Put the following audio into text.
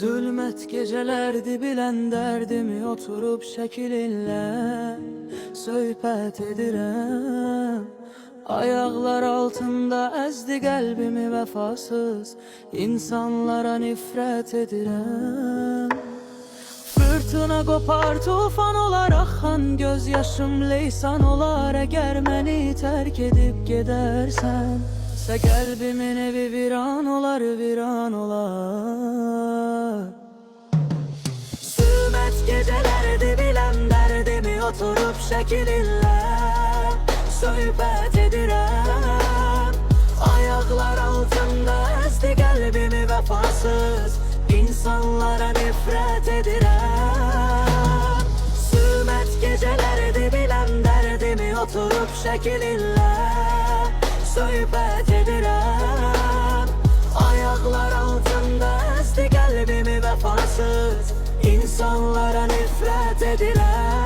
Zülmət gecelerdi bilen derdimi oturup şəkilinlə söhbət edirəm. Ayaklar altında əzdi qəlbimi vəfasız insanlara nifrət edirəm. Fırtına qopar, tufan olar, axan gözyaşım leysan olar. Əgər məni tərk edib gedərsən, sə qəlbimin evi viran olar, viran olar. Zülmət gecelerdi bilən dərdimi oturup şəkilinlə söhbət edirəm. Ayaklar altında əzdi qəlbimi vəfasız insanlara nifrət edirəm. Zülmət gecelerdi bilən dərdimi oturup şəkilinlə söhbət edirəm. Ayaklar altında əzdi qəlbimi vəfasız insanlara nifrət edirəm.